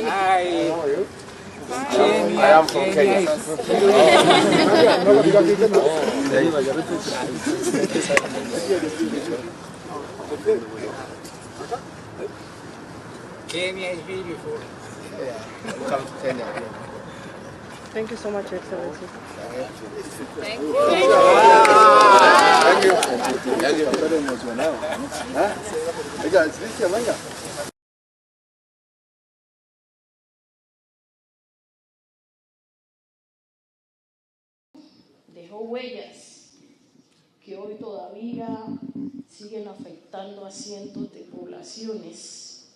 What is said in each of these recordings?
Hi. I am from Kenya. Kenya is beautiful. Come to Kenya. Thank you so much, Excellency. Thank you. Dejó huellas que hoy todavía siguen afectando a cientos de poblaciones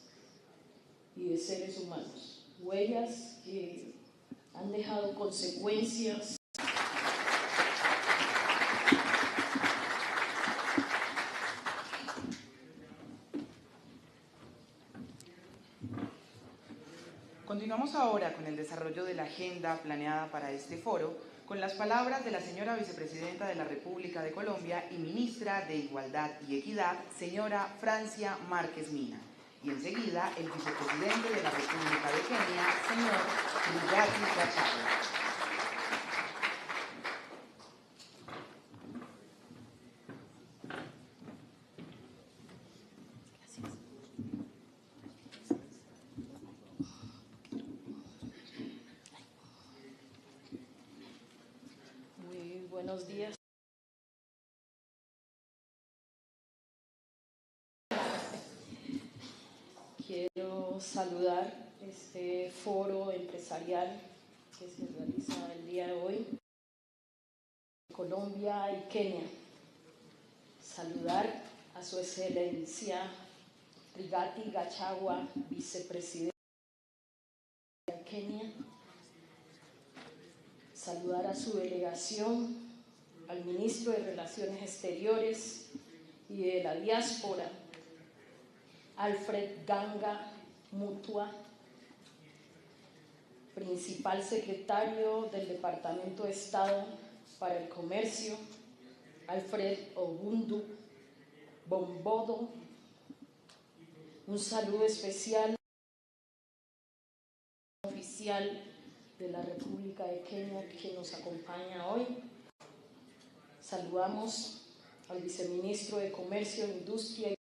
y de seres humanos. Huellas que han dejado consecuencias. Continuamos ahora con el desarrollo de la agenda planeada para este foro, con las palabras de la señora Vicepresidenta de la República de Colombia y Ministra de Igualdad y Equidad, señora Francia Márquez Mina. Y enseguida, el Vicepresidente de la República de Kenia, señor Rigathi Gachagua. Buenos días. Quiero saludar este foro empresarial que se realiza el día de hoy en Colombia y Kenia. Saludar a su excelencia Rigathi Gachagua, vicepresidente de Kenia. Saludar a su delegación, al ministro de Relaciones Exteriores y de la Diáspora, Alfred Ganga Mutua, principal secretario del Departamento de Estado para el Comercio, Alfred Obundu Bombodo. Un saludo especial oficial de la República de Kenia que nos acompaña hoy. Saludamos al viceministro de Comercio, Industria y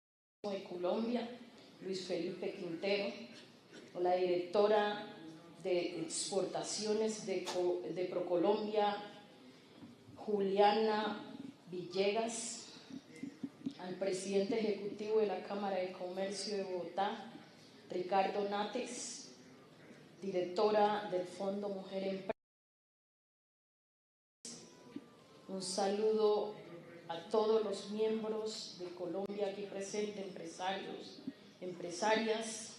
Turismo de Colombia, Luis Felipe Quintero, a la directora de Exportaciones de Procolombia, Juliana Villegas, al presidente ejecutivo de la Cámara de Comercio de Bogotá, Ricardo Nates, directora del Fondo Mujer Empresa. Un saludo a todos los miembros de Colombia aquí presentes, empresarios, empresarias,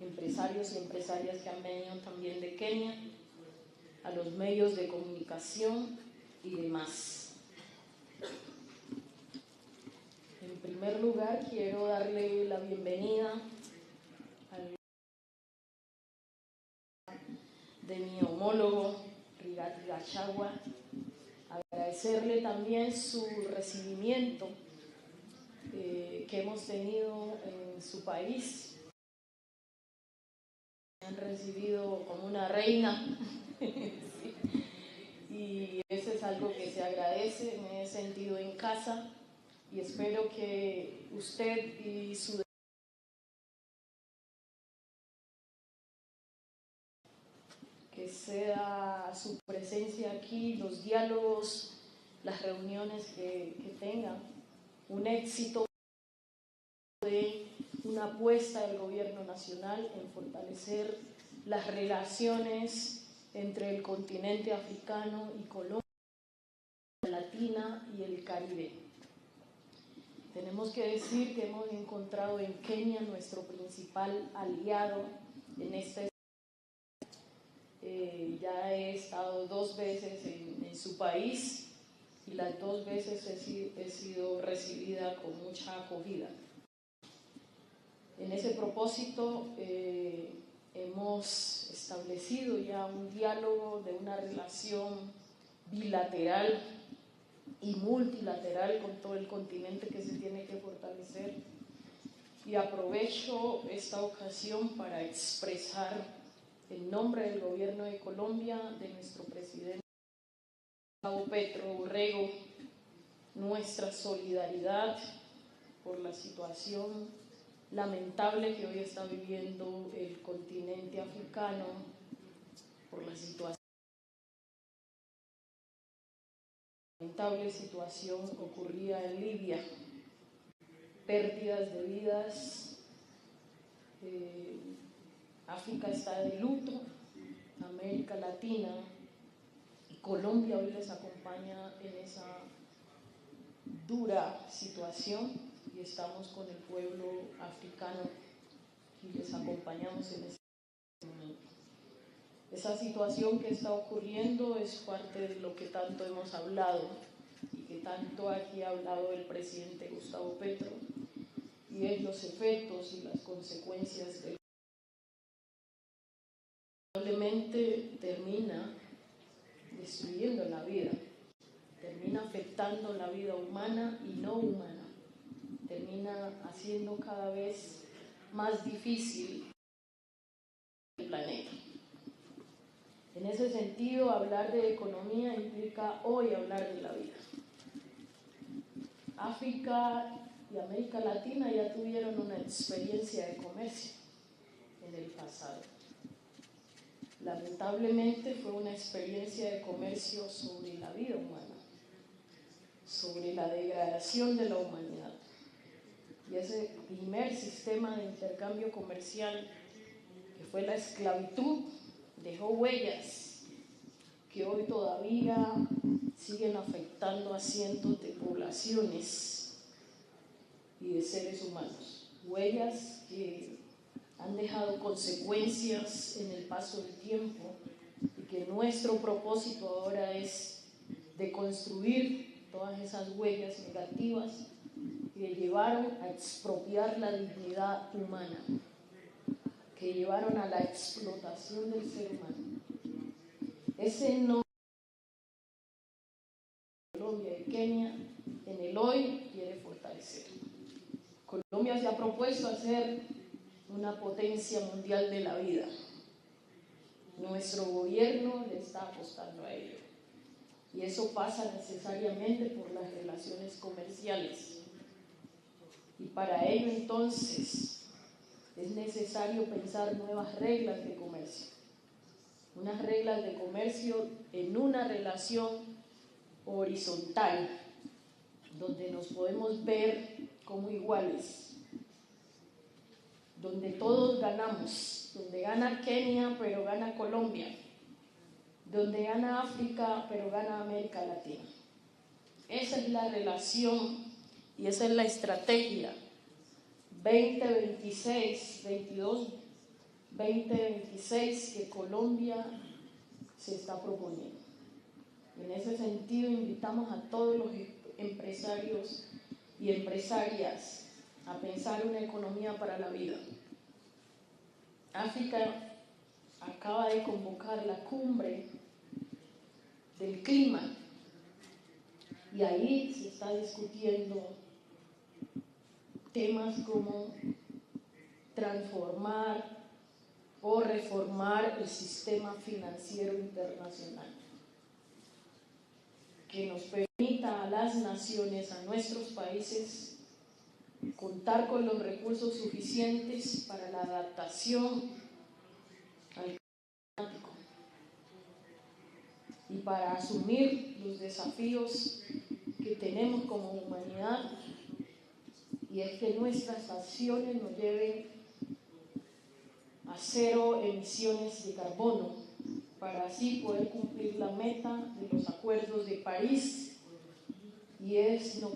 empresarios y empresarias que han venido también de Kenia, a los medios de comunicación y demás. En primer lugar, quiero darle la bienvenida de mi homólogo Rigathi Gachagua, agradecerle también su recibimiento que hemos tenido en su país. Me han recibido como una reina y eso es algo que se agradece. Me he sentido en casa y espero que usted y su que sea su presencia aquí, los diálogos, las reuniones que tengan, un éxito de una apuesta del gobierno nacional en fortalecer las relaciones entre el continente africano y Colombia, Latina y el Caribe. Tenemos que decir que hemos encontrado en Kenia nuestro principal aliado en este. Ya he estado 2 veces en su país y las 2 veces he sido recibida con mucha acogida. En ese propósito hemos establecido ya un diálogo de una relación bilateral y multilateral con todo el continente que se tiene que fortalecer. Y aprovecho esta ocasión para expresar en nombre del gobierno de Colombia, de nuestro presidente Gustavo Petro Urrego, nuestra solidaridad por la situación lamentable que hoy está viviendo el continente africano, por la lamentable situación ocurrida en Libia, pérdidas de vidas. África está de luto, América Latina y Colombia hoy les acompaña en esa dura situación y estamos con el pueblo africano y les acompañamos en ese momento. Esa situación que está ocurriendo es parte de lo que tanto hemos hablado y que tanto aquí ha hablado el presidente Gustavo Petro, y es los efectos y las consecuencias del probablemente termina destruyendo la vida, termina afectando la vida humana y no humana, termina haciendo cada vez más difícil el planeta. En ese sentido, hablar de economía implica hoy hablar de la vida. África y América Latina ya tuvieron una experiencia de comercio en el pasado. Lamentablemente fue una experiencia de comercio sobre la vida humana, sobre la degradación de la humanidad. Y ese primer sistema de intercambio comercial, que fue la esclavitud, dejó huellas que hoy todavía siguen afectando a cientos de poblaciones y de seres humanos. Huellas que han dejado consecuencias en el paso del tiempo y que nuestro propósito ahora es de construir todas esas huellas negativas que llevaron a expropiar la dignidad humana, que llevaron a la explotación del ser humano. Ese no Colombia y Kenia en el hoy quiere fortalecer. Colombia se ha propuesto hacer una potencia mundial de la vida. Nuestro gobierno le está apostando a ello. Y eso pasa necesariamente por las relaciones comerciales. Y para ello entonces es necesario pensar nuevas reglas de comercio. Unas reglas de comercio en una relación horizontal, donde nos podemos ver como iguales, donde todos ganamos, donde gana Kenia pero gana Colombia, donde gana África pero gana América Latina. Esa es la relación y esa es la estrategia 2026 que Colombia se está proponiendo. En ese sentido invitamos a todos los empresarios y empresarias a pensar una economía para la vida. África acaba de convocar la cumbre del clima y ahí se está discutiendo temas como transformar o reformar el sistema financiero internacional, que nos permita a las naciones, a nuestros países, contar con los recursos suficientes para la adaptación al cambio climático y para asumir los desafíos que tenemos como humanidad, y es que nuestras acciones nos lleven a 0 emisiones de carbono, para así poder cumplir la meta de los acuerdos de París, y es no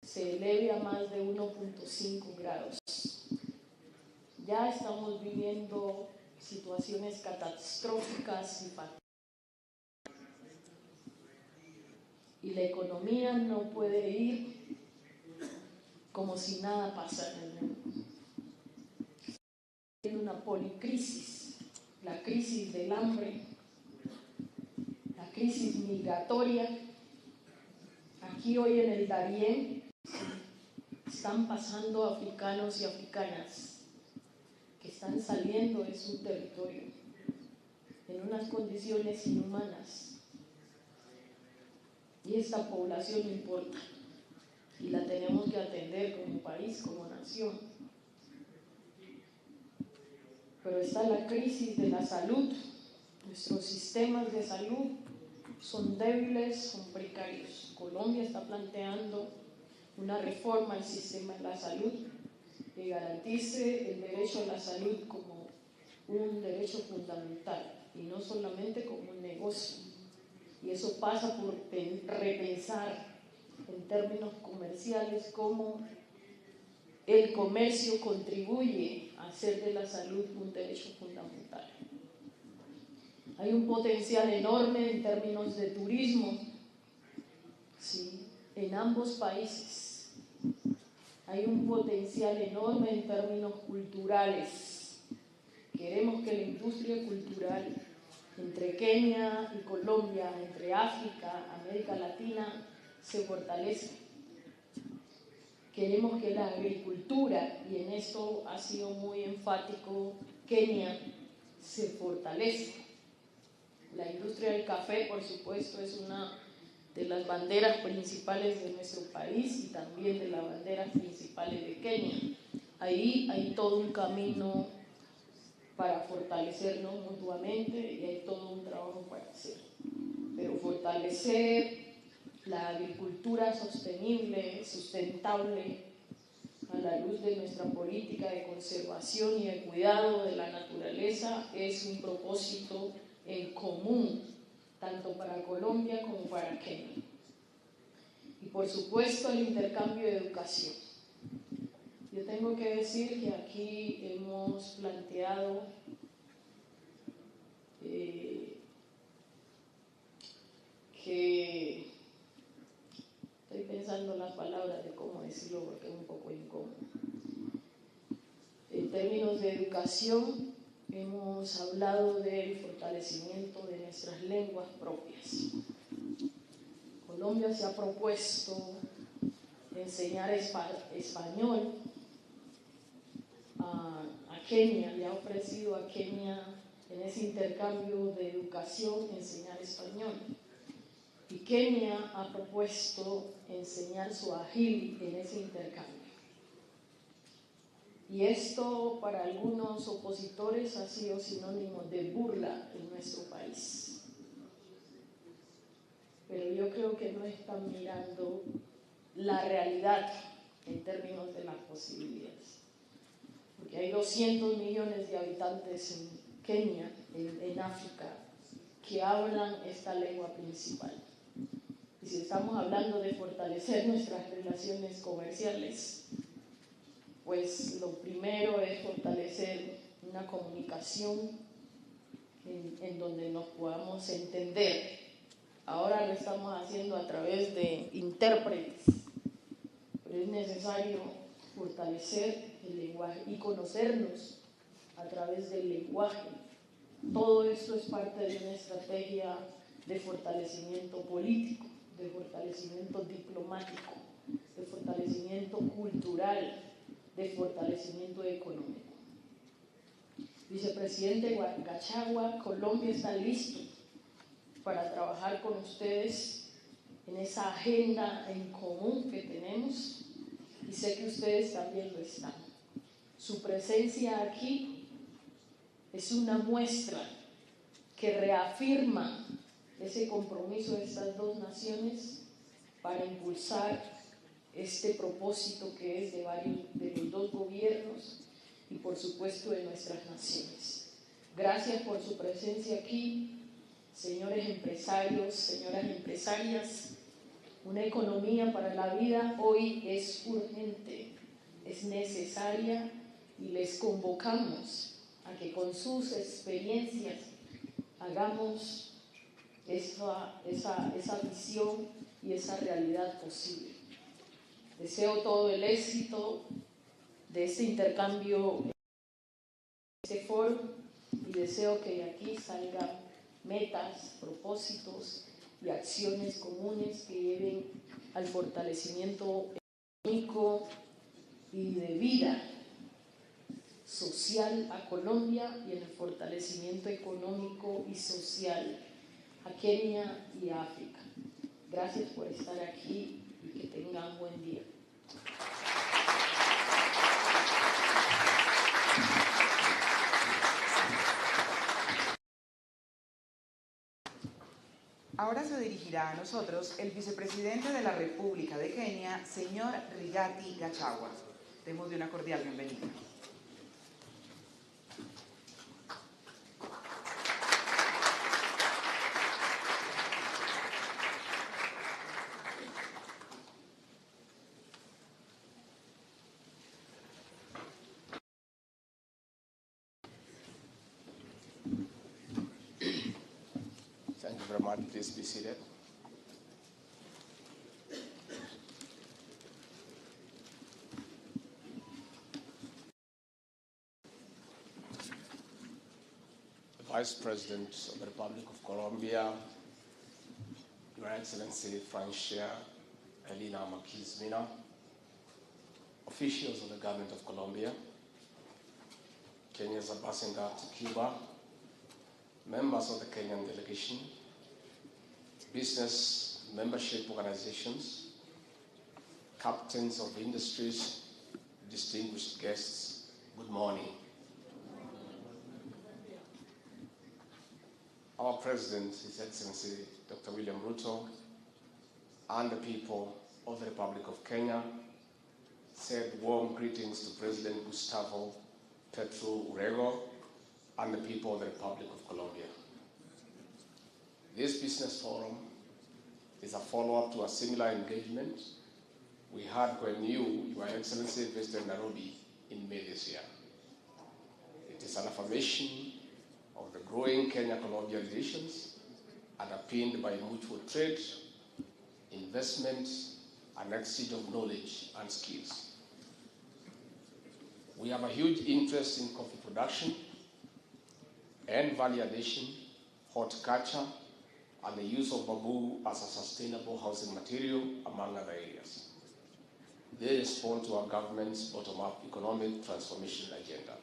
se eleve a más de 1.5 grados. Ya estamos viviendo situaciones catastróficas y la economía no puede ir como si nada pasara en el mundo. Hay una policrisis, la crisis del hambre, la crisis migratoria. Aquí hoy en el Darién están pasando africanos y africanas que están saliendo de su territorio en unas condiciones inhumanas. Y esta población importa y la tenemos que atender como país, como nación. Pero está la crisis de la salud. Nuestros sistemas de salud son débiles, son precarios. Colombia está planteando una reforma al sistema de la salud que garantice el derecho a la salud como un derecho fundamental y no solamente como un negocio. Y eso pasa por repensar en términos comerciales cómo el comercio contribuye a hacer de la salud un derecho fundamental. Hay un potencial enorme en términos de turismo, ¿sí?, en ambos países. Hay un potencial enorme en términos culturales. Queremos que la industria cultural entre Kenia y Colombia, entre África, América Latina, se fortalezca. Queremos que la agricultura, y en esto ha sido muy enfático Kenia, se fortalezca. La industria del café, por supuesto, es una de las banderas principales de nuestro país y también de las banderas principales de Kenia. Ahí hay todo un camino para fortalecernos mutuamente y hay todo un trabajo para hacer. Pero fortalecer la agricultura sostenible, sustentable, a la luz de nuestra política de conservación y de cuidado de la naturaleza, es un propósito en común, tanto para Colombia como para Kenia. Y por supuesto el intercambio de educación. Yo tengo que decir que aquí hemos planteado que estoy pensando las palabras de cómo decirlo porque es un poco incómodo. En términos de educación, hemos hablado del fortalecimiento de nuestras lenguas propias. Colombia se ha propuesto enseñar español a Kenia, le ha ofrecido a Kenia en ese intercambio de educación enseñar español. Y Kenia ha propuesto enseñar Swahili en ese intercambio. Y esto para algunos opositores ha sido sinónimo de burla en nuestro país. Pero yo creo que no están mirando la realidad en términos de las posibilidades. Porque hay 200 millones de habitantes en Kenia, en África, que hablan esta lengua principal. Y si estamos hablando de fortalecer nuestras relaciones comerciales, pues lo primero es fortalecer una comunicación en donde nos podamos entender. Ahora lo estamos haciendo a través de intérpretes, pero es necesario fortalecer el lenguaje y conocernos a través del lenguaje. Todo esto es parte de una estrategia de fortalecimiento político, de fortalecimiento diplomático, de fortalecimiento cultural, de fortalecimiento económico. Vicepresidente Gachagua, Colombia está listo para trabajar con ustedes en esa agenda en común que tenemos y sé que ustedes también lo están. Su presencia aquí es una muestra que reafirma ese compromiso de estas dos naciones para impulsar este propósito que es de los dos gobiernos y por supuesto de nuestras naciones. Gracias por su presencia aquí, señores empresarios, señoras empresarias. Una economía para la vida hoy es urgente, es necesaria y les convocamos a que con sus experiencias hagamos esa visión y esa realidad posible. Deseo todo el éxito de este intercambio, de este foro, y deseo que de aquí salgan metas, propósitos y acciones comunes que lleven al fortalecimiento económico y de vida social a Colombia y en el fortalecimiento económico y social a Kenia y a África. Gracias por estar aquí y que tengan buen día. Ahora se dirigirá a nosotros el vicepresidente de la República de Kenia, señor Rigathi Gachagua. Démosle una cordial bienvenida. Thank you very much. Please be seated. The Vice President of the Republic of Colombia, Your Excellency Francia Elena Marquez Mina, officials of the Government of Colombia, Kenya's ambassador to Cuba, members of the Kenyan delegation, business membership organizations, captains of industries, distinguished guests, good morning. Our President, His Excellency Dr. William Ruto, and the people of the Republic of Kenya said warm greetings to President Gustavo Petro Urrego and the people of the Republic of Colombia. This business forum is a follow-up to a similar engagement we had when you, Your Excellency, visited Nairobi in May this year. It is an affirmation of the growing Kenya-Colombia relations underpinned by mutual trade, investment, and exchange of knowledge and skills. We have a huge interest in coffee production and value addition, horticulture, and the use of bamboo as a sustainable housing material, among other areas. They respond to our government's bottom-up economic transformation agenda.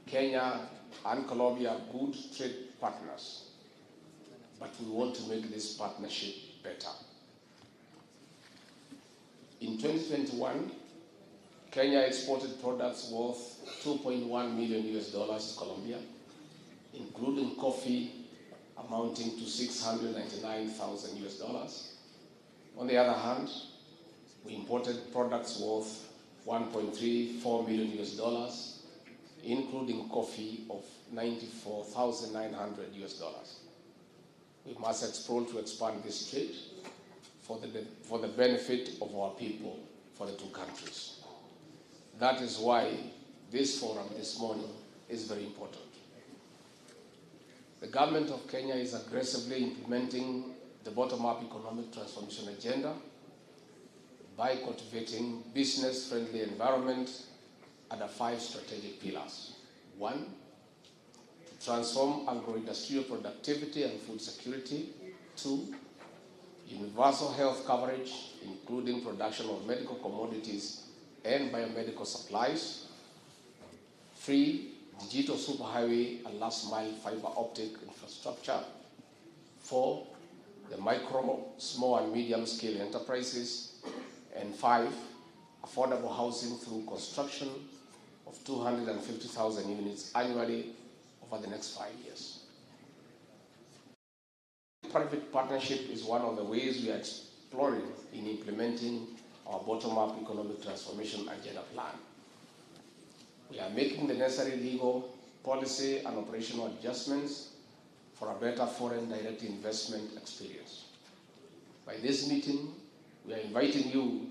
Kenya and Colombia are good trade partners, but we want to make this partnership better. In 2021, Kenya exported products worth $2.1 million to Colombia, including coffee amounting to $699,000. On the other hand, we imported products worth $1.34 million, including coffee of $94,900. We must explore to expand this trade for the benefit of our people, for the two countries. That is why this forum this morning is very important. The government of Kenya is aggressively implementing the bottom-up economic transformation agenda by cultivating business-friendly environment under 5 strategic pillars. 1, to transform agro-industrial productivity and food security. 2, universal health coverage, including production of medical commodities and biomedical supplies. 3, digital superhighway and last-mile fiber optic infrastructure. 4, the micro, small, and medium-scale enterprises. And 5, affordable housing through construction of 250,000 units annually over the next 5 years. Private partnership is one of the ways we are exploring in implementing our bottom-up economic transformation agenda plan. We are making the necessary legal, policy, and operational adjustments for a better foreign direct investment experience. By this meeting, we are inviting you,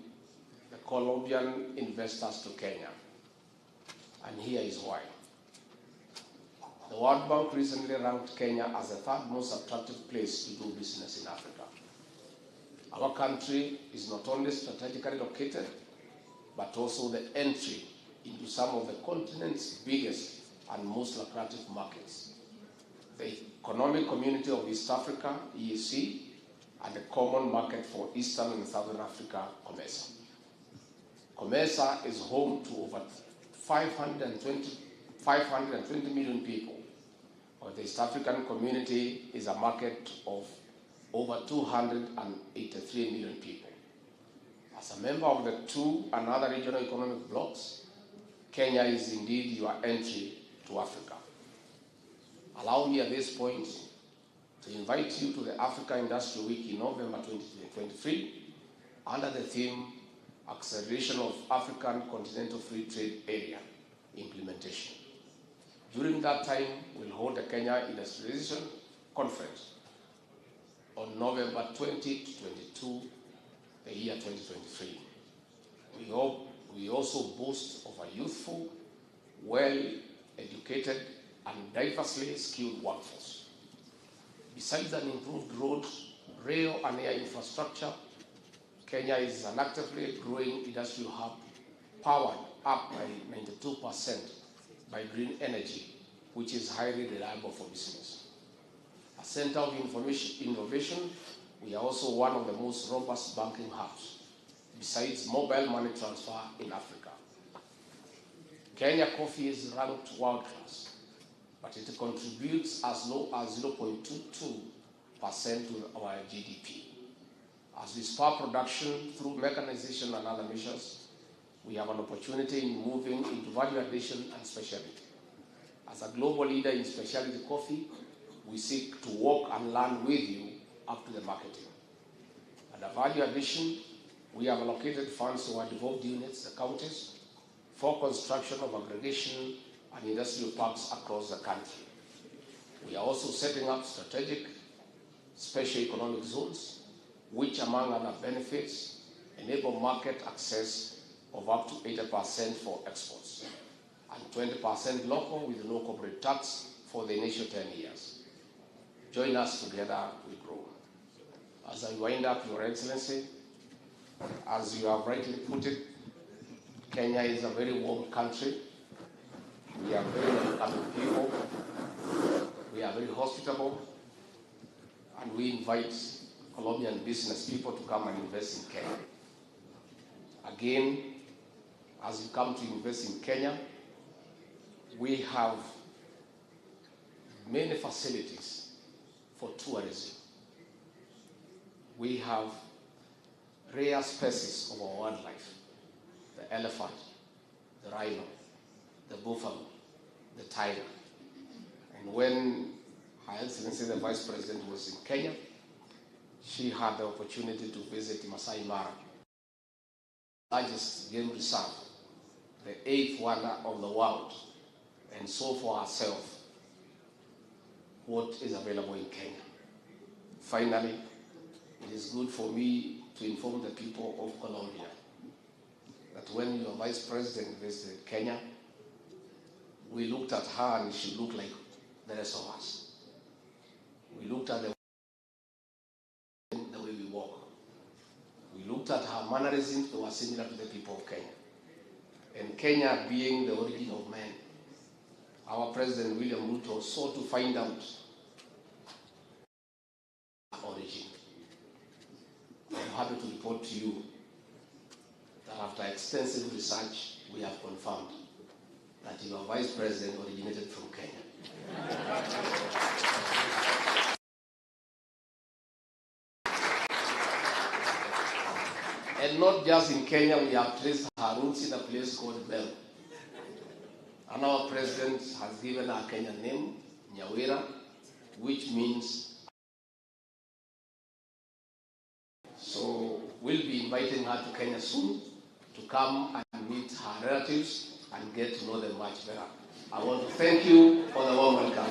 the Colombian investors, to Kenya. And here is why. The World Bank recently ranked Kenya as the third most attractive place to do business in Africa. Our country is not only strategically located, but also the entry into some of the continent's biggest and most lucrative markets. The Economic Community of East Africa, EAC, and the Common Market for Eastern and Southern Africa, COMESA. COMESA is home to over 520 million people, while the East African community is a market of over 283 million people. As a member of the two and other regional economic blocs, Kenya is indeed your entry to Africa. Allow me at this point to invite you to the Africa Industry Week in November 2023 under the theme Acceleration of African Continental Free Trade Area Implementation. During that time, we'll hold the Kenya Industrialization Conference on November 20 to 22, the year 2023. We also boast of a youthful, well-educated, and diversely skilled workforce. Besides an improved road, rail, and air infrastructure, Kenya is an actively growing industrial hub powered up by 92% by green energy, which is highly reliable for business. A center of innovation, we are also one of the most robust banking hubs, besides mobile money transfer in Africa. Kenya coffee is ranked world class, but it contributes as low as 0.22% to our GDP. As we spur production through mechanization and other measures, we have an opportunity in moving into value addition and specialty. As a global leader in specialty coffee, we seek to walk and learn with you up to the marketing. At the value addition, we have allocated funds to our devolved units, the counties, for construction of aggregation and industrial parks across the country. We are also setting up strategic special economic zones, which, among other benefits, enable market access of up to 80% for exports and 20% local with no corporate tax for the initial 10 years. Join us, together we grow. As I wind up, Your Excellency, as you have rightly put it, Kenya is a very warm country. We are very welcoming people. We are very hospitable. And we invite Colombian business people to come and invest in Kenya. Again, as you come to invest in Kenya, we have many facilities for tourism. We have rare species of our wildlife: the elephant, the rhino, the buffalo, the tiger. And when Her Excellency the Vice President was in Kenya, she had the opportunity to visit Masai Mara, largest game reserve, the 8th wonder of the world, and saw for herself what is available in Kenya. Finally, it is good for me to inform the people of Colombia that when your Vice President visited Kenya, we looked at her and she looked like the rest of us. We looked at the way we walk. We looked at her mannerisms that were similar to the people of Kenya. And Kenya being the origin of man, our President William Ruto sought to find out our origin. I'm happy to report to you that after extensive research, we have confirmed that your Vice President originated from Kenya. And not just in Kenya, we have traced her roots in a place called Bel. And our president has given her Kenyan name, Nyawira, which means. So we'll be inviting her to Kenya soon to come and meet her relatives and get to know them much better. I want to thank you for the warm welcome.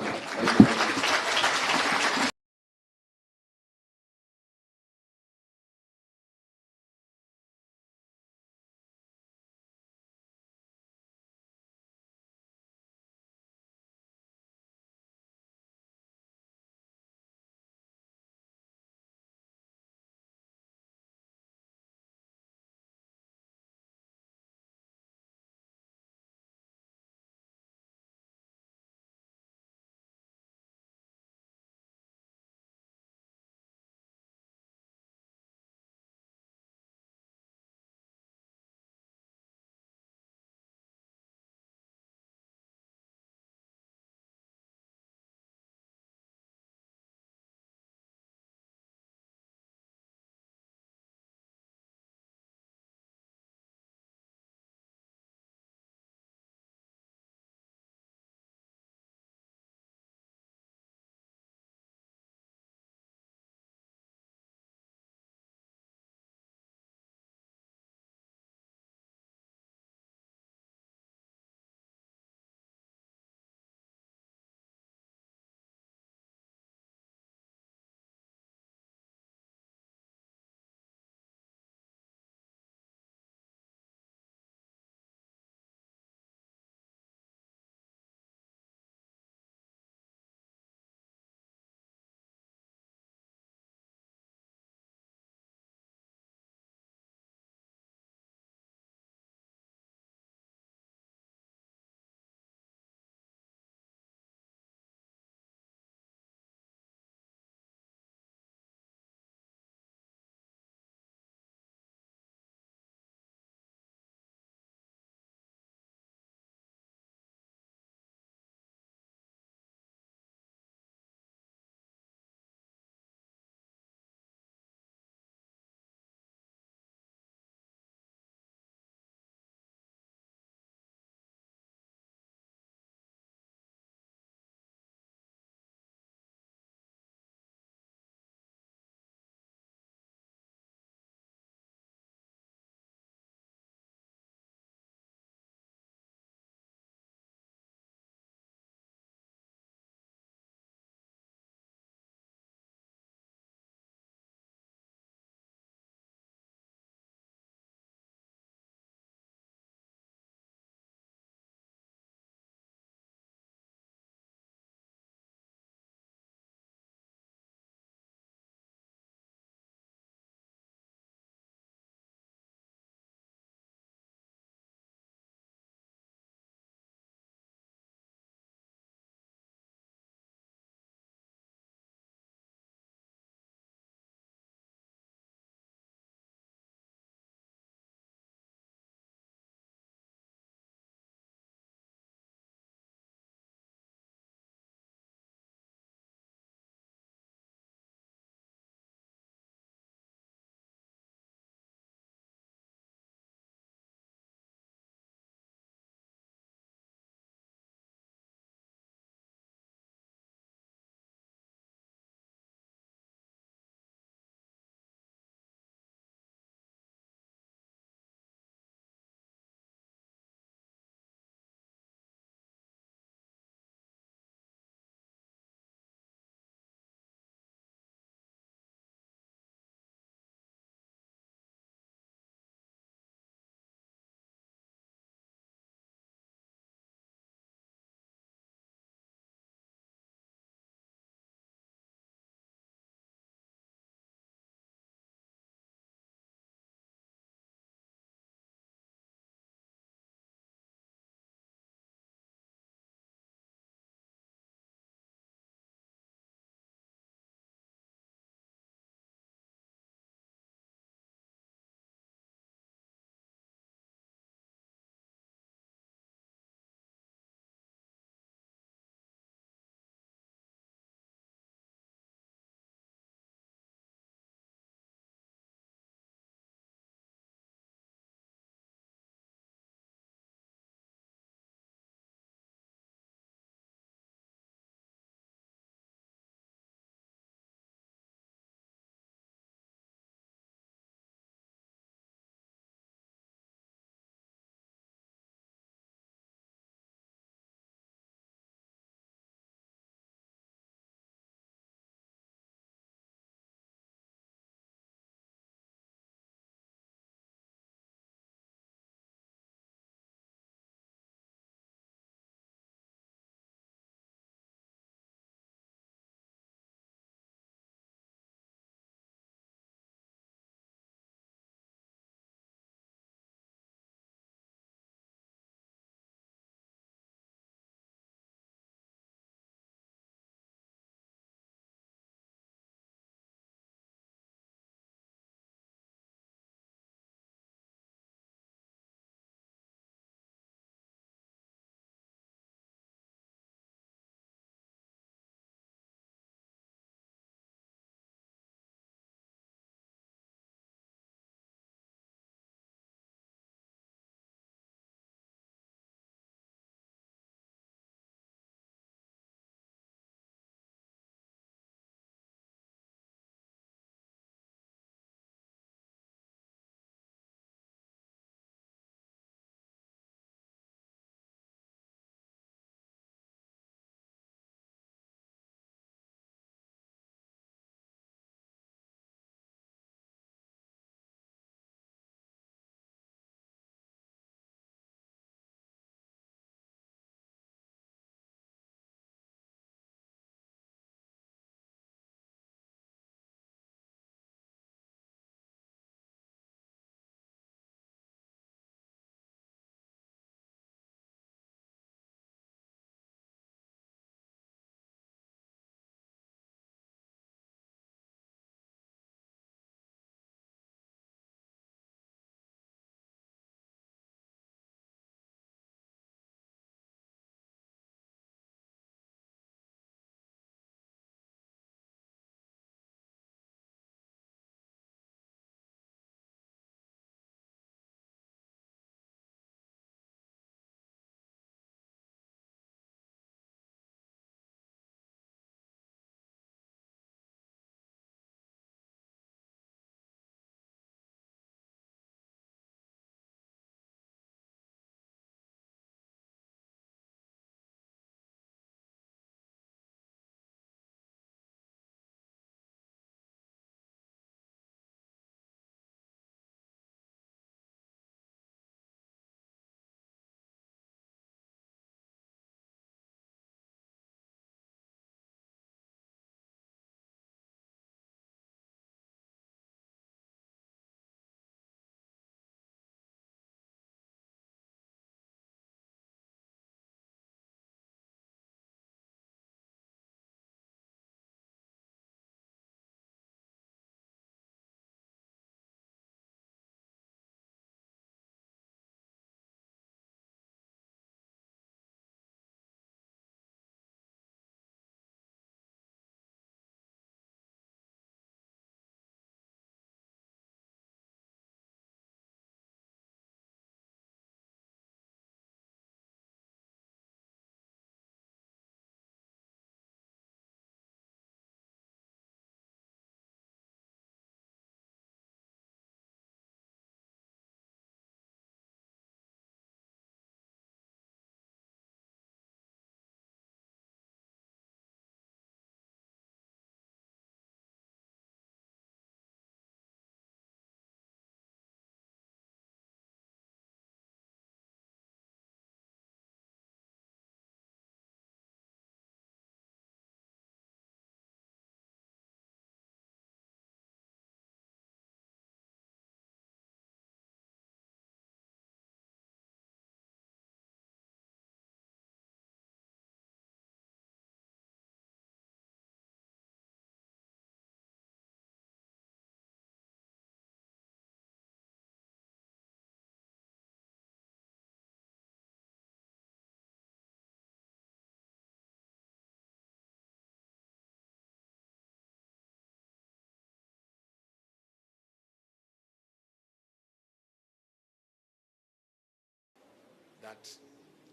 that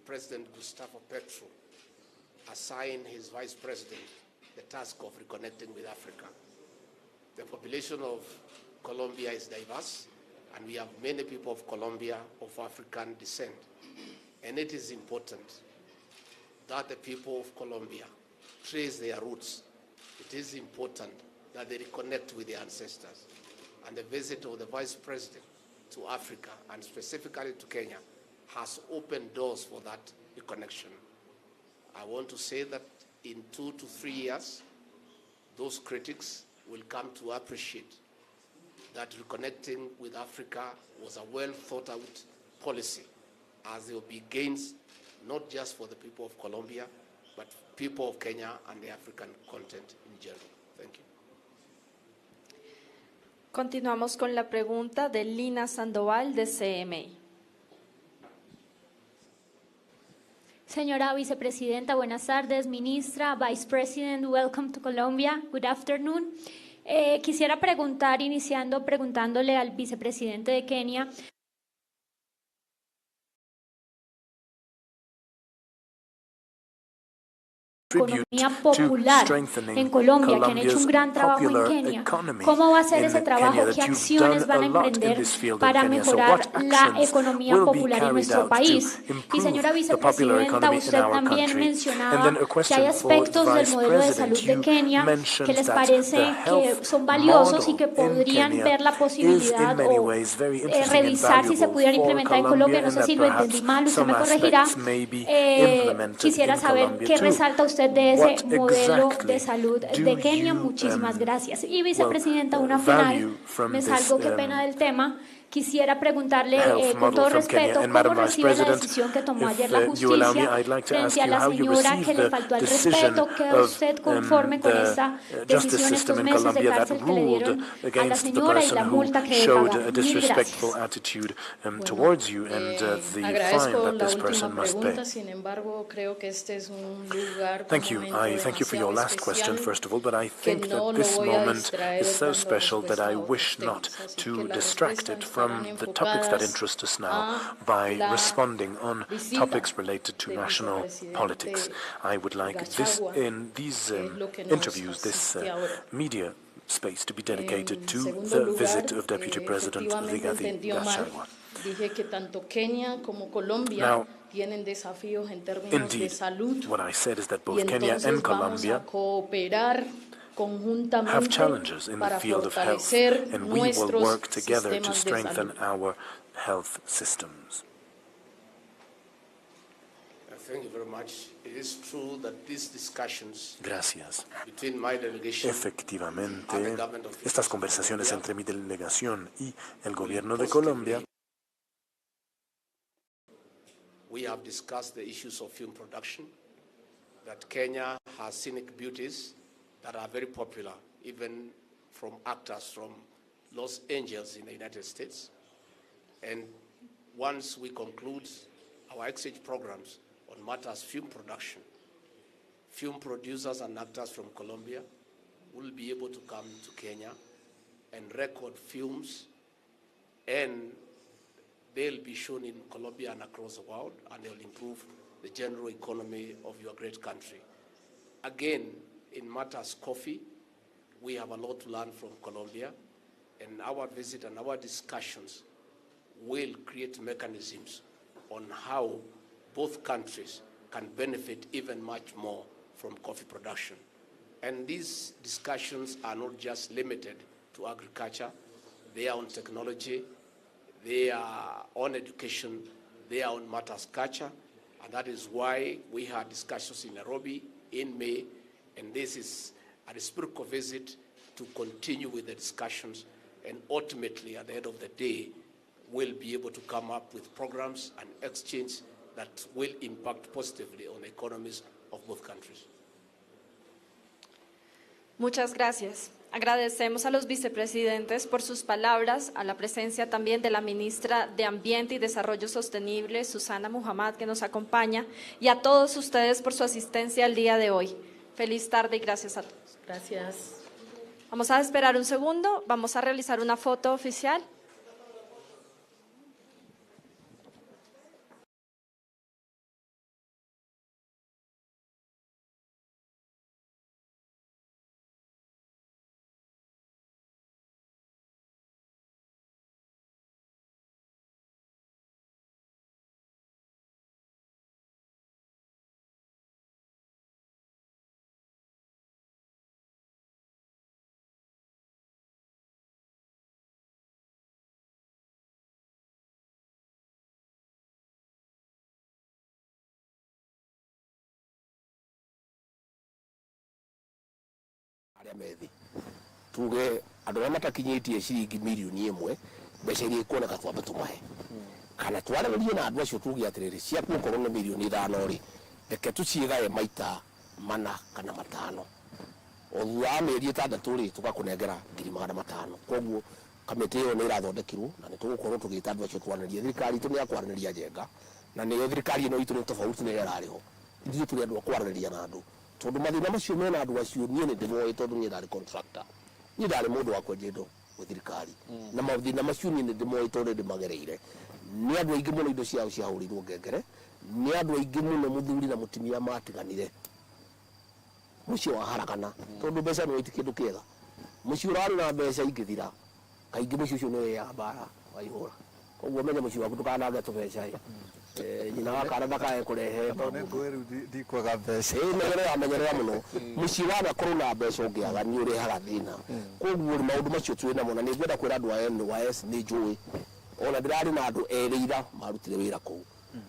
President Gustavo Petro assigned his vice president the task of reconnecting with Africa. The population of Colombia is diverse, and we have many people of Colombia of African descent. And it is important that the people of Colombia trace their roots. It is important that they reconnect with their ancestors. And the visit of the Vice President to Africa, and specifically to Kenya, has opened doors for that reconnection. I want to say that in 2 to 3 years, those critics will come to appreciate that reconnecting with Africa was a well thought out policy, as there will be gains not just for the people of Colombia, but people of Kenya and the African continent in general. Thank you. Continuamos con la pregunta de Lina Sandoval de CMI. Señora Vicepresidenta, buenas tardes. Ministra, Vice President, welcome to Colombia. Good afternoon. Quisiera preguntándole al vicepresidente de Kenia. Economía popular en Colombia, que han hecho un gran trabajo en Kenia. ¿Cómo va a ser ese trabajo? ¿Qué acciones van a emprender para mejorar la economía popular en nuestro país? Y señora Vicepresidenta, usted también mencionaba que hay aspectos del modelo de salud de Kenia que les parece que son valiosos y que podrían ver la posibilidad o revisar si se pudieran implementar en Colombia. No sé si lo entendí mal, usted me corregirá. Quisiera saber qué resalta usted de ese modelo de salud de Kenia. Muchísimas gracias. Y vicepresidenta, una final, me salgo, qué pena del tema. Quisiera preguntarle con todo respeto, ¿cómo recibe la decisión que tomó ayer la justicia frente a la señora que le faltó al respeto? ¿Queda usted conforme con esta decisión, estos meses de cárcel que le dieron a la señora y la multa que debe pagar? Mil gracias. Agradezco la última pregunta, sin embargo, creo que este es un lugar, Thank you. I thank you for your last question, first of all, but I think that this moment is so special that I wish not to distract it from the topics that interest us now by responding on topics related to national politics. I would like in these interviews, this media space to be dedicated to the visit of Deputy President Rigathi Gachagua. Dije que tanto Kenia como Colombia tienen desafíos en términos de salud. What I said is that both Kenya and Colombia have challenges in the field of health, and we will work together to strengthen our health systems. Thank you very much. It is true that these discussions Gracias. between my delegation Efectivamente, estas conversaciones entre mi delegación y el gobierno de Colombia. We have discussed the issues of film production, that Kenya has scenic beauties that are very popular, even from actors from Los Angeles in the United States. And once we conclude our exchange programs on matters film production, film producers and actors from Colombia will be able to come to Kenya and record films, and they'll be shown in Colombia and across the world, and they'll improve the general economy of your great country. Again, in matters coffee, we have a lot to learn from Colombia, and our visit and our discussions will create mechanisms on how both countries can benefit even much more from coffee production. And these discussions are not just limited to agriculture. They are on technology, they are on education, they are on matters culture, and that is why we had discussions in Nairobi in May, and this is a reciprocal visit to continue with the discussions, and ultimately, at the end of the day, we'll be able to come up with programs and exchange that will impact positively on the economies of both countries. Muchas gracias. Agradecemos a los vicepresidentes por sus palabras, a la presencia también de la ministra de Ambiente y Desarrollo Sostenible, Susana Muhammad, que nos acompaña, y a todos ustedes por su asistencia el día de hoy. Feliz tarde y gracias a todos. Gracias. Vamos a esperar un segundo, vamos a realizar una foto oficial. aria methi tuge andu matakinyitie ciringi milioni 1 mbeca iria ikuoneka twambe tumahe kana twarĩrĩrie na andũ acio tuge atĩrĩrĩ ciaku okorwo nĩ milioni 5 rĩ reke tucigae maita 4 kana 5 o thutha wa mĩeri 6 rĩ tũgakũnengera 500,000 koguo kamĩtĩ ĩyo nĩ ĩrathondekirwo na nĩ tũgũkorwo tũgĩta andũ acio twaranĩrie thirikari itũ nĩ ya kwaranĩria njenga na nĩyo thirikari ĩno itũ nĩ tofauti nĩ ĩrarĩho ithuĩ tũrĩ andũ a kwaranĩria na andũ tondũ mathĩna macio mena andũ acio niĩ nĩ ndĩmoĩ tondũ niĩ ndarĩ contractor niĩ ndarĩ mũndũ wa kwendia indo gwĩ thirikari na mathĩna macio niĩ nĩ ndĩmoĩ tondũ ndĩmagereire nĩ andũ aingĩ mũno indo ciao ciahũrĩirwo ngengere nĩ andũ aingĩ mũno mũthuri na mũtumia matiganire mũciĩ wa harakana tondũ mbeca nĩ waiti kĩndũ kĩega mũciĩ ũrarĩ na mbeca ingĩthira kaingĩ mũciĩ ũcio nĩ ya mbara waihũra koguo menye mũciĩ waku ndũkanange tũbeca nyina wa kana ndakae kũrehe ndikwaga mbeca menyerera mũno mũciĩ wanakorwo na mbeca ũngĩaga nĩ ũrehaga thĩna koguo maũndũ macio twĩ namo na nĩ ngwenda kwĩra andũ a NYS nĩ njũĩ ona ndĩrarĩ na andũ erĩ ira marutire wĩra kũu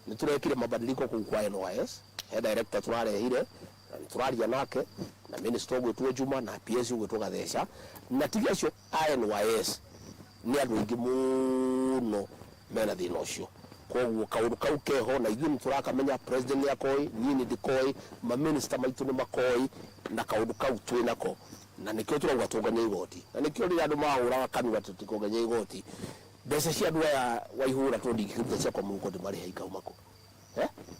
nĩ tũrekire mabadiliko kũu kwa NYS he director tũrarehire na nĩ tũraria nake na minister ũgwĩtwo Juma na PS ũgwĩtwo Gatheca na tigi acio a NYS nĩ andũ aingĩ mũno mena thĩna ũcio koguo kaũndũ kau keho na ithuĩ nĩ tũrakamenya president nĩ akoĩ niĩ nĩ ndĩkoĩ maminista maitũ nĩ makoĩ na kaũndũ kau twĩ nako na nĩkĩo tũrauga tũnganie igoti na nĩkĩo rĩrĩa andũ mahũraga kanua tũtikũngania igoti mbeca cia andũ aya waihũra tondũ ingĩkĩruta ciakwa mũhuko ndĩmarĩhe ikaumako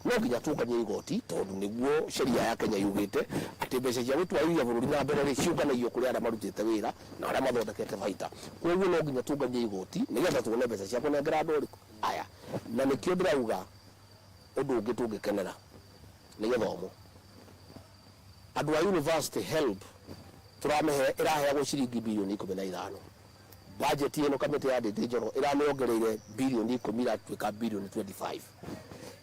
no nginya tũnganie igoti tondũ nĩguo sheria ya Kenya yugĩte atĩ mbeca cia gũtwarithia bũrũri na mbere rĩ ciũnganagio kũrĩ arĩa marutĩte wĩra na arĩa mathondekete baita koguo no nginya tũnganie igoti nĩgetha tuone mbeca cia kũnengera andũ ũrĩkũ aya na nĩkĩo ndĩrauga ũndũ ũngĩ tũngĩkenera nĩ gĩthomo andũ a university help tũramehe ĩraheagwo ciringi bilioni 15 budget ĩno kamĩtĩ ya Ndindi Njoro ĩramĩongereire bilioni 10 iratuĩka bilioni 25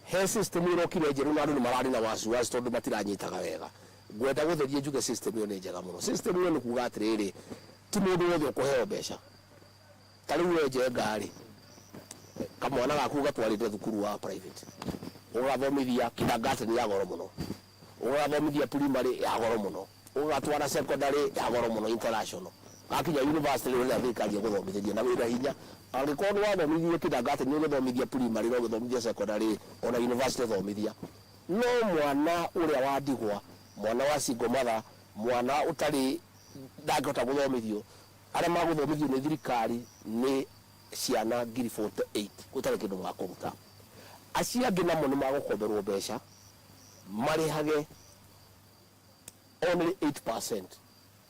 he system ĩrokire njerũ na andũ nĩ mararĩ na wasiwasi tondũ matiranyitaga wega ngwenda gũtheria njuge system ĩyo nĩ njega mũno system ĩyo nĩ kuuga atĩrĩrĩ ti mũndũ wothe ũkũheo mbeca ta rĩu we Njenga rĩ kamwana gaku gatwarĩte thukuru wa private ũgathomithia kindergarten ya goro mũno ũgathomithia primary ya goro mũno ũgatwara secondary ya goro mũno international akinya university rĩu nĩ thirikari gũthomithia na wĩra hinya angĩkorwo nĩ wathomithia kindergarten nĩ ũgũthomithia primary no ũgũthomithia secondary ona university thomithia no mwana ũrĩa wa ndigwa mwana wa single mother mwana ũtarĩ ndangĩhota gũthomithio arĩa magũthomithio nĩ thirikari nĩ ciana 48 gũtarĩ kĩndũ makũruta acio angĩ namo nĩ magũkomberwo mbeca marĩhage only 8%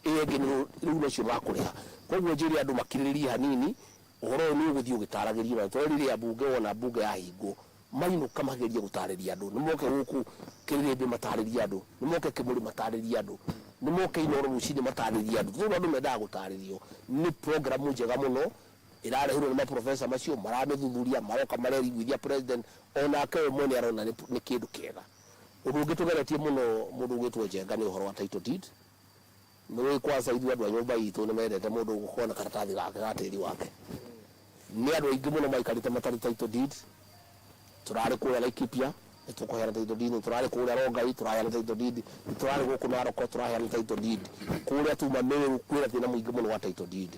ĩngĩ rĩu nacio makũrĩha koguo njĩre andũ makirĩrĩrie hanini ũhoro ũyũ nĩ ũgũthiĩ ũgĩtaragĩrio na tondũ rĩrĩa mbunge wona mbunge ya hingo mainũka magerie gũtarĩria andũ nĩ moke gũkũ kĩrĩrĩmbĩ matarĩria andũ nĩ moke kĩmũrĩ matarĩria andũ nĩ moke Inooro rũcinĩ matarĩria andũ tondũ andũ mendaga gũtarĩrio nĩ program njega mũno ĩrarehirwo nĩ maprofesa macio maramĩthuthuria maroka mareriguithia president onake we mwene arona nĩ kĩndũ kĩega ũndũ ũngĩ tũgeretie mũno mũndũ ũgwĩtwo Njenga nĩ ũhoro wa title deed nĩ kwanza ithuĩ andũ a nyũmba itũ nĩ mendete mũndũ gũkorwo na karatathi gake ga tĩri wake nĩ andũ aingĩ mũno maikarĩte matarĩ title deed tũrarĩ kũrĩa Laikipia nĩ tũkũheana title deed tũrarĩ kũrĩa Rongai tũraheana title deed tũrarĩ gũkũ Narok tũraheana title deed kũrĩa tuma Meru kwĩna thĩna mũingĩ mũno wa title deed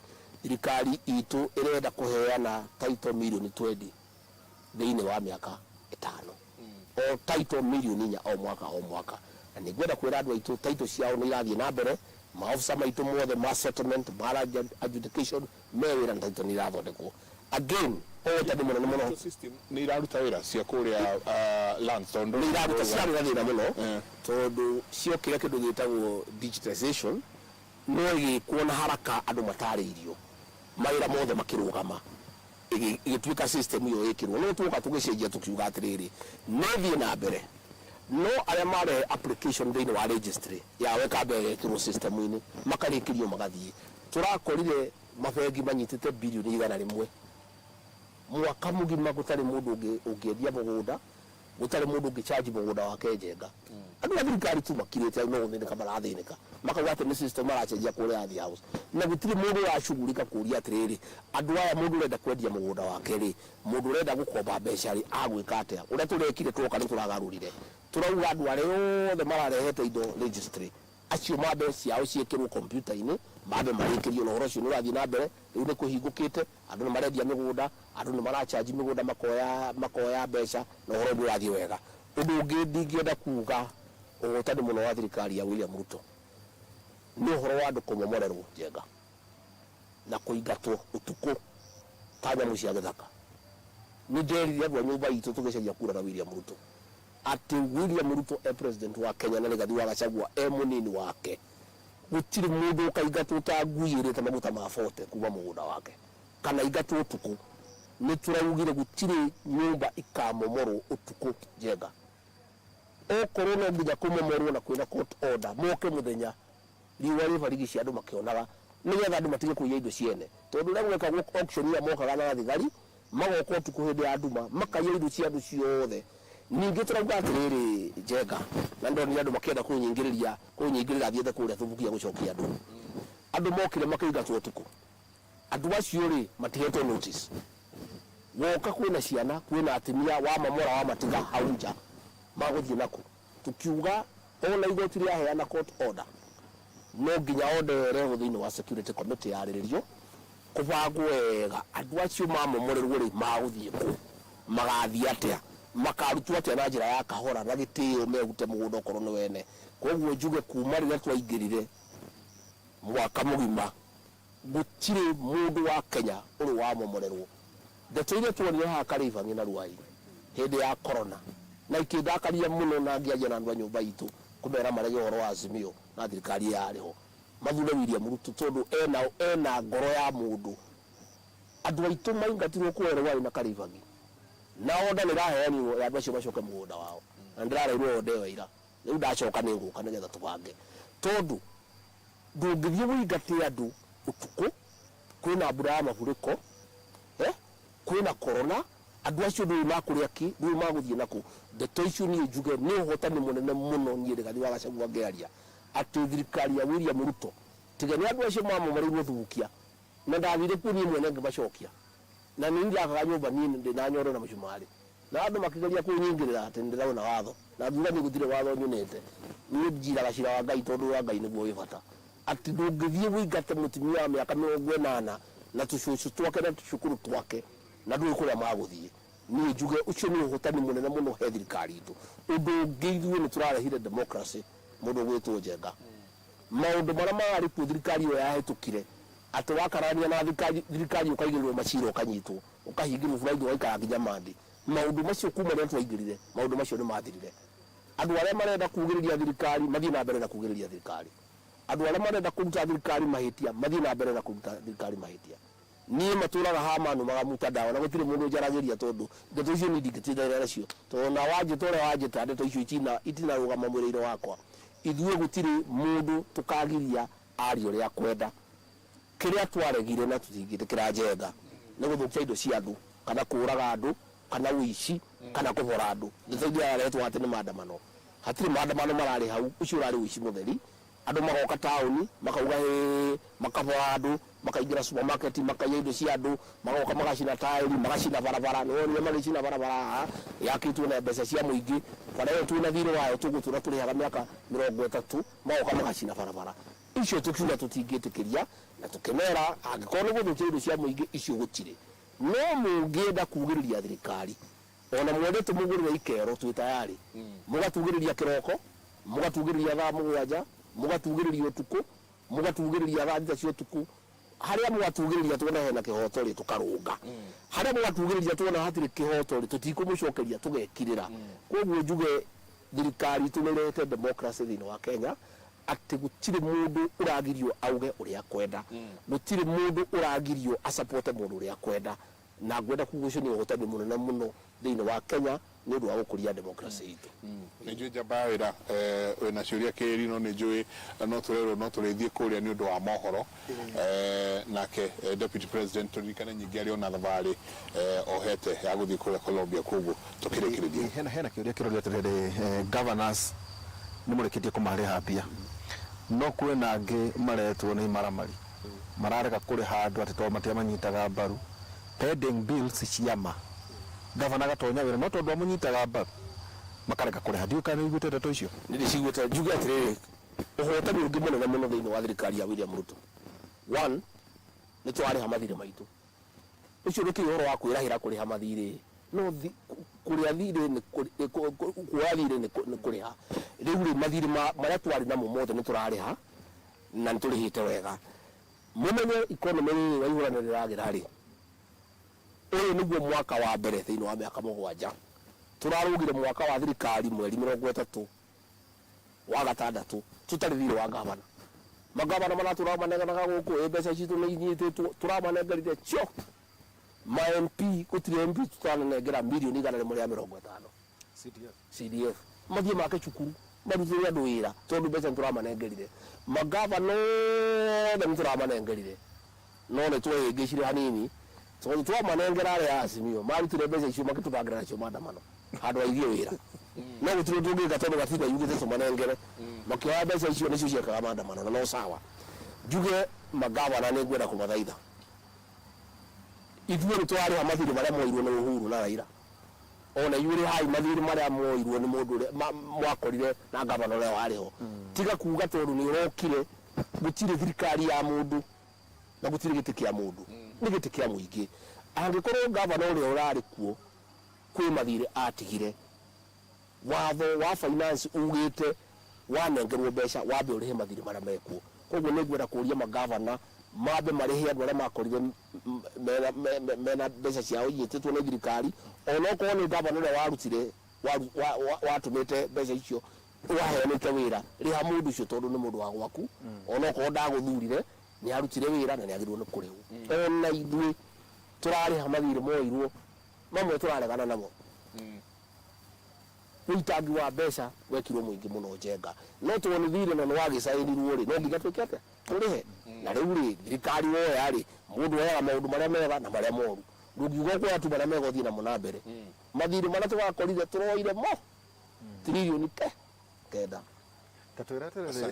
thirikari itũ ĩrenda kũheana title milioni 20 thĩinĩ wa mĩaka 5 o title milioni 4 o mwaka na nĩ ngwenda kwĩra andũ aitũ title ciao nĩ irathiĩ na mbere maofica maitũ mothe ma settlement marriage adjudication mewĩra na title nĩ irathondekwo again ũhotani mũnene mũno nĩ iraruta wĩra cia kũrĩa land tondũ nĩ iraruta ciarĩ na thĩna mũno tondũ ciokire kĩndũ gĩtagwo digitization no ĩgĩkwo na haraka andũ matarĩirio mawĩra mothe makĩrũgama ĩgĩtuĩka system ĩyo ĩkĩrwo no tũka tũgĩcenjia tũkiuga atĩrĩrĩ no thiĩ na mbere no arĩa marehe application thĩinĩ wa registry ya weka mbere ĩkĩrwo system-inĩ makarĩkĩrio magathiĩ tũrakorire mabengi manyitĩte bilioni 100 mwaka mũgima gũtarĩ mũndũ ũngĩendia mũgũnda gũtarĩ mũndũ ũngĩcharge mũgũnda wake Njenga andũ a thirikari tu makirĩte no gũthĩnĩka marathĩnĩka makauga atĩ nĩ system maracenjia kũrĩa Athi House na gũtirĩ mũndũ ũracugurika kũria atĩrĩrĩ andũ aya mũndũ ũrenda kwendia mũgũnda wake rĩ mũndũ ũrenda gũkomba mbeca rĩ agwĩka atĩa ũrĩa tũrekire twoka nĩ tũragarũrire tũrauga andũ arĩa othe mararehete indo registry acio mabe ciao ciekirwo computer-ini mabe marikirio no rocio nurathi na mbere riu ni kuhingukite andu ni marendia migunda andu ni maracharge migunda makoya mbeca no horo ndurathi wega undu ungi ndingienda kuga ugutani muno wa thirikari ya William Ruto ni horo wa andu kumomorerwo Njenga na kuingatwo utuku tanya mucia githaka ni nderire andu a nyumba itu tugicaria kura na William Ruto ati William Ruto president wa Kenya na Rigathi wa Gachagua munini wake gutiri mundu ukaingatwo ta nguire ta maguta ma forte kuma mugunda wake kana ingatwo utuku ni turaugire gutiri nyumba ikamomorwo utuku Njenga okorwo no nginya kumomorwo na kwina court order moke muthenya riwa rivarigicii andu makionaga nigetha andu matige kuiya indo ciene tondu ria gwekagwo auction ya mokaga na thigari magoka utuku hindi ya nduma makaiya indo cia andu ciothe ningi turauga atiriri Njenga na ndoni andu makienda kunyingirira thiethe kuria thubukia gucokia andu mokire makaigatwo utuku andu acio ri matihetwo notice woka kwina ciana kwina atimia wa mamora wa matiga haunja maguthie naku tukiuga ona igoti ria heana court order no nginya order reho thiini wa security committee yariririo kubagwo wega andu acio mamomorerwo ri maguthie ku magathie atia makarutwo atia na njira ya kahora na gitio megute mugunda okorwo ni wene koguo njuge kuma riria twaingirire mwaka mugima gutire mundu wa Kenya uri wa momorerwo ndeto iria tuonire haha Karĩbangi na Ruai hindi ya corona na ikindakaria muno na ngiaria na andu a nyumba itu kumera marege horo wa Azimio na thirikari yariho mathure William Ruto tondu ena ngoro ya mundu andu aitu maingatirwo kwerwo na Karĩbangi na onda ni raheanirwo ya andu acio macoke mugunda wao na ndirareirwo onda ĩyo ira riu ndacoka ni nguka nigetha tubange tondu ndungithie wĩingatia andu utuku kwina mbura ya mafuriko kwina corona andu acio ndu makuria ki ndu maguthie naku ndeto icio ni njuge ni uhotani munene muno ni Rigathi wa Gachagua ngearia ati thirikari ya William Ruto tigani andu acio mamomarĩirwo thubukia na ndathire ku ni mwene ngibacokia na ni ndiakaga nyumba ni ndina nyoro na mucumari na andu makigeria kunyingirira ati ndirauna watho na thura ni gutire watho nyunete ni njira gacira wa Ngai tondu wa Ngai niguo wibata ati ndungithie wĩingate mutumia wa miaka 80 na tucucu twake na tucukuru twake na ndu kuria maguthie ni njuge ucio ni uhotani munene muno he thirikari itu undu ngeithwe ni turarehire democracy mundu gwitwo Njenga maundu maria mari ku thirikari yo yahetukire ati wakarania na thirikari ukaigirwo macira ukanyitwo ukahingirwo furaidi waikara nginya mandi maundu macio kuma ria twaingirire maundu macio ni mathirire andu aria marenda kugiriria thirikari mathie na mbere na kugiriria thirikari andu aria marenda kuruta thirikari mahitia mathie na mbere na kuruta thirikari mahitia ni maturaga hamanu magamuta dawa na gutire mundu njaragiria tondu ndeto icio ni ndingitithira nacio tondu na waje tore waje ta ndeto icio itina rugama mwirire wakwa ithuĩ gutire mundu tukagiria ari uria kwenda kiria twaregire na tutingitikira Njenga ni guthukia indo cia andu kana kuraga andu kana wici kana kuhora andu ndeto iria yaretwo ati ni maandamano hatire maandamano marari hau ucio urari wici mutheri andu magoka tauni makauga makabora andu makaingira supermarket makaiya indo cia andu magoka magacina tairi magacina barabara no ni magacina barabara yakitwo na mbeca cia muingi kana yo twina thiro wayo tugutura turihaga miaka 30 magoka magacina barabara icio tukiuga tutingitikiria na tukemera angikorwo guthukia indo cia muingi icio gutire no mungienda kugiriria thirikari ona mwendete mugurire ikero twi tayari mugatugiriria kiroko mugatugiriria thaa mugwanja mugatugiriria utuku mugatugiriria thaa cia utuku haria mugatugiriria tuona hena kihoto ri tukarunga haria mugatugiriria tuona hatire kihoto ri tutikumucokeria tugekirira koguo njuge thirikari tunirete democracy thini wa Kenya ati gutire mundu uragirio auge uria kwenda gutire mundu uragirio asupporte mundu uria kwenda na gwenda kugucio ni uhotani munene muno thini wa Kenya ni undu wa gukuria democracy itu ni Jabawira na ciuria kiri no ni njui no turero no turithie kuria ni undu wa mohoro nake deputy president turikana nyingi ari ona thabari ohete ya guthie kuria Colombia kugu tukirikiriria hena kiuria kiroria tiriri governors ni mureketie kumari hapia no kwina ngi maretwo ni maramari marareka kuri handu ati to matia manyitaga mbaru pending bills ciama governor gatonya wira no tondu amunyitaga mbaru makareka kuri handu kana igutete to icio ndi cigweta njuga atiriri uhotani ungi munene muno thiini wa thirikari ya William Ruto. One, ni twariha mathire maitu. Ucio ni kihoro wa kwirahira kuriha mathire. No kuria thire ni kuoya thire ni kuriha. Riu ri mathire maria twari namo mothe ni turariha na nturihite wega. Mumenye economy ni waihũranĩrĩra rĩ. Uyu niguo mwaka wa mbere thiini wa miaka 7. Turarugire mwaka wa thirikari mweri 30 wa gatandatũ tutari thire wa gavana. Magavana maraturamanenganaga gũkũ mbeca citu nĩ inyitĩtwo turamanengerire cio. Ma MP gũtirĩ MP tutanengera milioni 150. CDF mathie make cukuru marutire andũ wĩra tondũ mbeca turamanengerire. Magavana othe turamanengerire no nĩ twehĩngĩcire hanini tondũ twamanengera arĩa Azimio marutire mbeca icio makĩtũbangira nacio maandamano handũ ha ithiĩ wĩra. No gũtirĩ ũndũ ũngĩka tondũ gatiba yugĩte tũmanengere makĩoya mbeca icio nĩcio ciekaga maandamano na no sawa. Njuge magavana nĩ ngwenda kũmathaitha ithuĩ nĩ twarĩha mathirĩ marĩa moirwo nĩ Uhuru na Raila. Ona yuri hai mathirĩ marĩa moirwo nĩ mũndũ ũrĩa mwakorire na gavana ũrĩa warĩho. Tiga kuuga tondũ nĩ ũrokire gũtirĩ thirikari ya mũndũ na gũtirĩ gĩtĩ kĩa mũndũ nĩ gĩtĩ kĩa mũingĩ. Angĩkorwo gavana ũrĩa ũrarĩ kuo kwĩ mathirĩ atigire watho wa finance ugĩte wanengerwo mbeca wambe ũrĩhe mathirĩ marĩa mekuo. Koguo nĩ ngwenda kũria magavana mambe marĩhe andũ arĩa makorire mena mbeca ciao inyitĩtwo nĩ thirikari. Ona okorwo nĩ gavana ũrĩa warutire watũmĩte mbeca icio waheanĩte wĩra rĩha mũndũ ũcio tondũ nĩ mũndũ wa gwaku. Ona okorwo ndagũthurire nĩ arutire wĩra na nĩ agĩrĩirwo nĩ kũrĩhwo. Ona ithuĩ tũrarĩha mathirĩ moirwo mamwe tũraregana namo. Uitangi wa mbeca wekirwo mũingĩ mũno Njenga no tuone thirĩ na nĩwagĩcaĩnirwo rĩ no nginya twĩke atĩa tũrĩhe. Na rĩu rĩ thirikari woya rĩ mũndũ oyaga maũndũ marĩa mega na marĩa moru. Ndũngiuga kuoya tu marĩa mega ũthiĩ namo na mbere. Mathirĩ marĩa tũgakorire tũroire mo trilioni kenda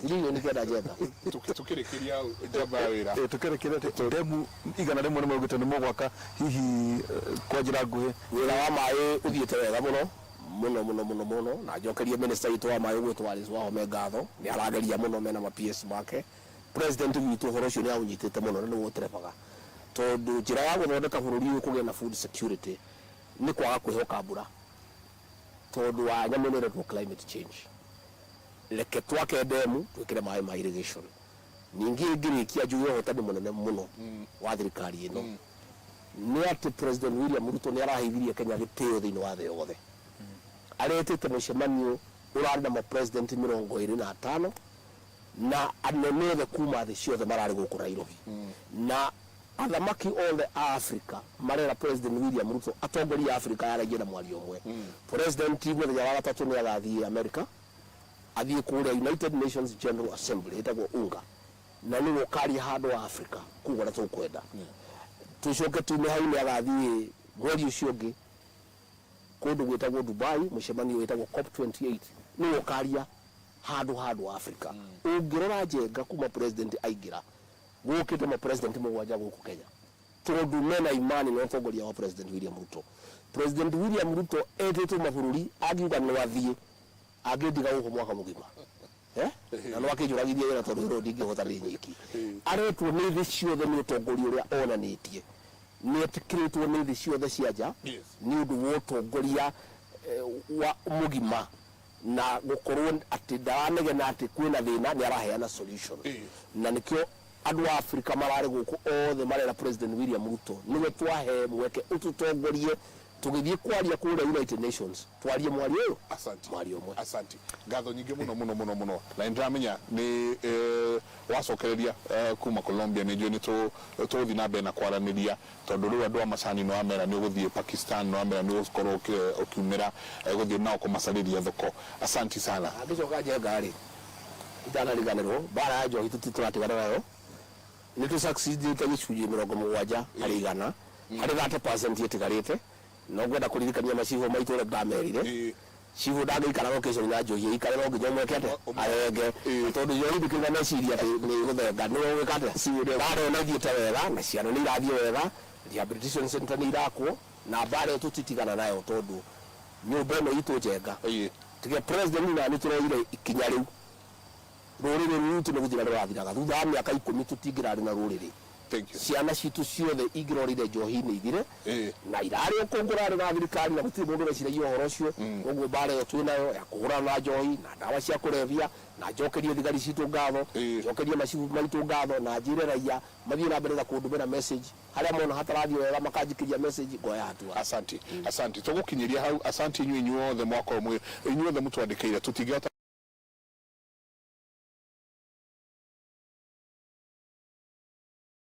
trilioni kenda Njenga tukĩrĩkĩria njamba wĩra tukĩrĩkĩria demu igana rĩmwe nĩmaugĩte nĩ mũgwaka hihi kwa njĩra nguhĩ wĩra wa maĩ ũthiĩte wega mũno muno na njokerie minister witũ wa maĩ gwĩtwo Alice Wahome ngatho nĩ arageria mũno mena ma PS make. President witũ ũhoro ũcio nĩ awũnyitĩte mũno na nĩ gũterebaga tondũ njĩra ya gũthondeka bũrũri ũyũ kũgĩa na food security nĩ kwaga kwĩhoka mbura tondũ wa nyamũ climate change. Reke twake demu twĩkĩre maĩ ma irrigation. Ningĩ ngĩrĩkia njuge ũhotani mũnene mũno wa thirikari ĩno nĩ atĩ President William Ruto nĩ araheithirie Kenya gĩtĩo thĩinĩ wa thĩ yothe. Aretete mũcemanio ũrarĩ na ma-president 25 na anene othe kuma thĩ ciothe mararĩ gũkũ Nairobi. Na athamaki othe a Africa marera President William Ruto atongoria Africa yaragia na mwario ũmwe. President mũthenya wa gatatũ nĩ agathiĩ America athiĩ kũrĩa United Nations General Assembly ĩtagwo UNGA na nĩ gũkaria handũ wa Africa kuga na tũkwenda. Tucoke tume hau nĩ agathiĩ mweri ũcio ũngĩ kũndũ gwĩtagwo Dubai mũcemanio wĩtagwo COP28 nĩ gũkaria handũ Africa. Ũngĩrora Njenga kuma president aingĩra gũkĩte ma president 7 gũkũ Kenya tondũ mena imani na ũtongoria wa President William Ruto. President William Ruto etĩtwo mabũrũri angiuga nĩ wathiĩ angĩndiga gũkũ mwaka mũgima na no akĩnjũragithia wĩra tondũ wĩra ndingĩhota nĩ nyiki. Aretwo nĩ thĩ ciothe nĩ ũtongoria ũrĩa onanĩtie nĩ etĩkĩrĩtwo nĩ thĩ ciothe cia nja nĩ ũndũ wa ũtongoria wa mũgima na gũkorwo atĩ ndaranegena atĩ kwĩna thĩna nĩ araheana solution. Na nĩkĩo andũ a Africa mararĩ gũkũ othe marera President William Ruto nĩwe twahe mweke ũtũtongorie tugithie kwaria kũrĩa United Nations twarie mwario ũyũ. Mwario ũmwe. Asante ngatho nyingĩ mũno na ndĩramenya nĩ wacokereria kuma Colombia nĩ njũĩ nĩ tũgũthiĩ na mbere na kwaranĩria tondũ rĩu andũ a macani nĩ wamera nĩ ũgũthiĩ Pakistan nĩ wamera nĩ ũgũkorwo ũkiumĩra gũthiĩ nao kũmacarĩria thoko. Asante sana. Ngĩcoka Njenga rĩ itanariganĩrwo bara ya njohi tũtiratigana nayo nĩ tũsucceedĩte gĩcunjĩ 70 harĩ 100 harĩ 30% ĩtigarĩte. No gwenda kuririkania maciho maitũ ũrĩa ndamerire ciho ndagĩikara location na njohi ikare no nginya mweke atĩ arenge tondũ njohi ndikĩrĩ na meciria atĩ nĩ gũthenga nĩ gwĩka atĩ ciho ndaro na thiĩte wega na ciana nĩ irathiĩ wega rehabilitation center nĩ irakwo na bara tũtitigana nayo tondũ nyũmba ĩno itũ Njenga tige president na nĩ tũroire ikinya rĩu ruriri rutu niguthira rurathiraga thutha wa miaka 10 tutingirari na ruriri. Ciana citu ciothe ingirorire njohi-inĩ ithire na irari ukungurari na thirikari na gutiri mundu reciragia uhoro ucio uguo mbara yo twinayo ya kuhurana na njohi na ndawa cia kurevia na njokerie thigari citu ngatho njokerie macibu maitu ngatho na njire raia mathie na mbere na kundumira message haria mona hatarathio wega makanjikiria message ngoya hatua. Asante tugukinyiria hau. Asante inyuothe mwako mwe inyuothe mutwandikire tutingehota